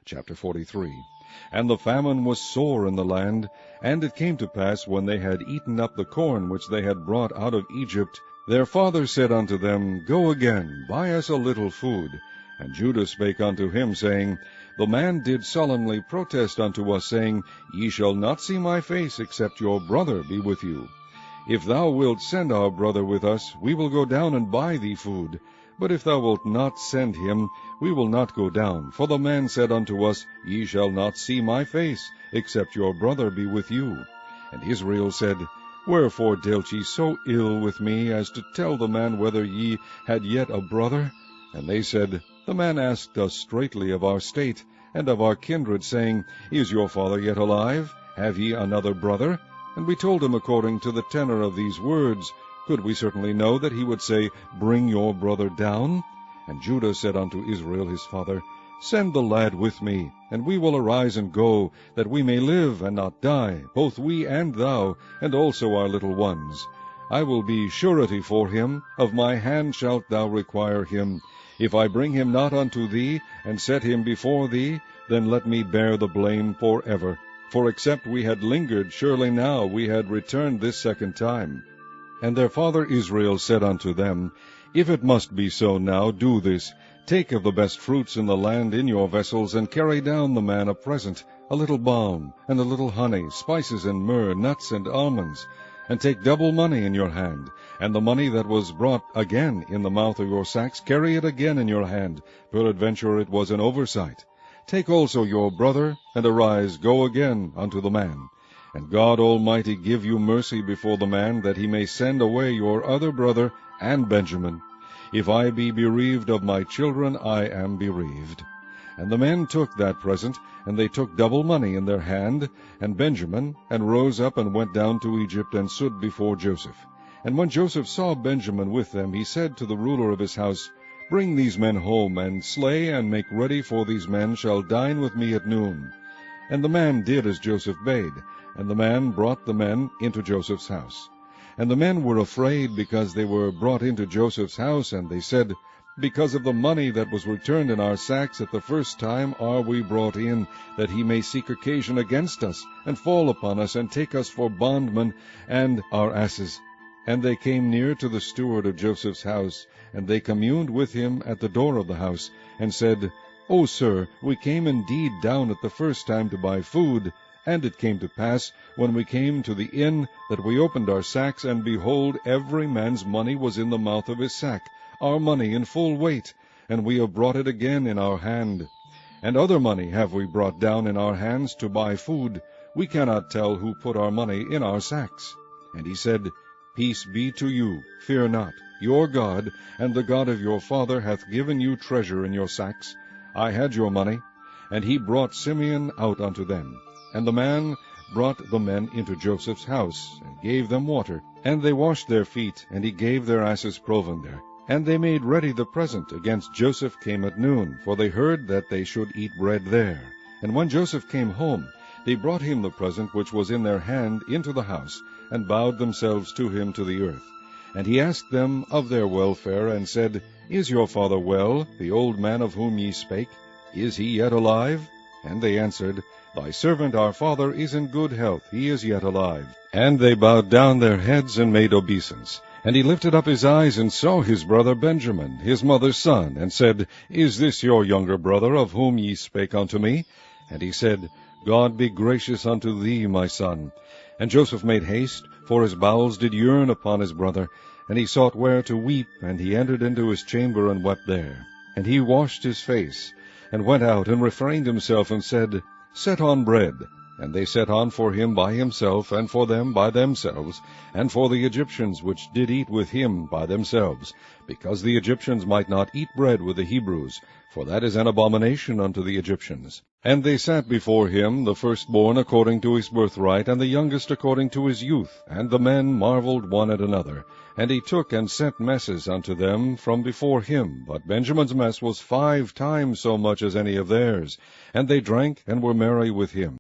Chapter 43. And the famine was sore in the land, and it came to pass, when they had eaten up the corn which they had brought out of Egypt, their father said unto them, Go again, buy us a little food. And Judah spake unto him, saying, The man did solemnly protest unto us, saying, Ye shall not see my face, except your brother be with you. If thou wilt send our brother with us, we will go down and buy thee food. But if thou wilt not send him, we will not go down. For the man said unto us, Ye shall not see my face, except your brother be with you. And Israel said, Wherefore dealt ye so ill with me, as to tell the man whether ye had yet a brother? And they said, The man asked us straitly of our state, and of our kindred, saying, Is your father yet alive? Have ye another brother? And we told him according to the tenor of these words. Could we certainly know that he would say, Bring your brother down? And Judah said unto Israel his father, Send the lad with me, and we will arise and go, that we may live and not die, both we and thou, and also our little ones. I will be surety for him, of my hand shalt thou require him. If I bring him not unto thee, and set him before thee, then let me bear the blame forever. For except we had lingered, surely now we had returned this second time. And their father Israel said unto them, If it must be so now, do this. Take of the best fruits in the land in your vessels, and carry down the man a present, a little balm, and a little honey, spices and myrrh, nuts and almonds. And take double money in your hand, and the money that was brought again in the mouth of your sacks, carry it again in your hand, peradventure it was an oversight. Take also your brother, and arise, go again unto the man. And God Almighty give you mercy before the man, that he may send away your other brother and Benjamin. If I be bereaved of my children, I am bereaved. And the men took that present, and they took double money in their hand, and Benjamin, and rose up and went down to Egypt, and stood before Joseph. And when Joseph saw Benjamin with them, he said to the ruler of his house, Bring these men home, and slay and make ready, for these men shall dine with me at noon. And the man did as Joseph bade, and the man brought the men into Joseph's house. And the men were afraid, because they were brought into Joseph's house, and they said, Because of the money that was returned in our sacks at the first time are we brought in, that he may seek occasion against us, and fall upon us, and take us for bondmen and our asses. And they came near to the steward of Joseph's house, and they communed with him at the door of the house, and said, O sir, we came indeed down at the first time to buy food. And it came to pass, when we came to the inn, that we opened our sacks, and behold, every man's money was in the mouth of his sack, our money in full weight, and we have brought it again in our hand. And other money have we brought down in our hands to buy food. We cannot tell who put our money in our sacks. And he said, Peace be to you, fear not. Your God, and the God of your father, hath given you treasure in your sacks. I had your money. And he brought Simeon out unto them. And the man brought the men into Joseph's house, and gave them water. And they washed their feet, and he gave their asses provender. And they made ready the present against Joseph came at noon, for they heard that they should eat bread there. And when Joseph came home, they brought him the present which was in their hand into the house, and bowed themselves to him to the earth. And he asked them of their welfare, and said, Is your father well, the old man of whom ye spake? Is he yet alive? And they answered, Thy servant our father is in good health, he is yet alive. And they bowed down their heads and made obeisance. And he lifted up his eyes, and saw his brother Benjamin, his mother's son, and said, Is this your younger brother, of whom ye spake unto me? And he said, God be gracious unto thee, my son. And Joseph made haste, for his bowels did yearn upon his brother. And he sought where to weep, and he entered into his chamber, and wept there. And he washed his face, and went out, and refrained himself, and said, Set on bread. And they set on for him by himself, and for them by themselves, and for the Egyptians which did eat with him by themselves, because the Egyptians might not eat bread with the Hebrews, for that is an abomination unto the Egyptians. And they sat before him, the firstborn according to his birthright, and the youngest according to his youth. And the men marveled one at another. And he took and sent messes unto them from before him. But Benjamin's mess was 5 times so much as any of theirs. And they drank and were merry with him.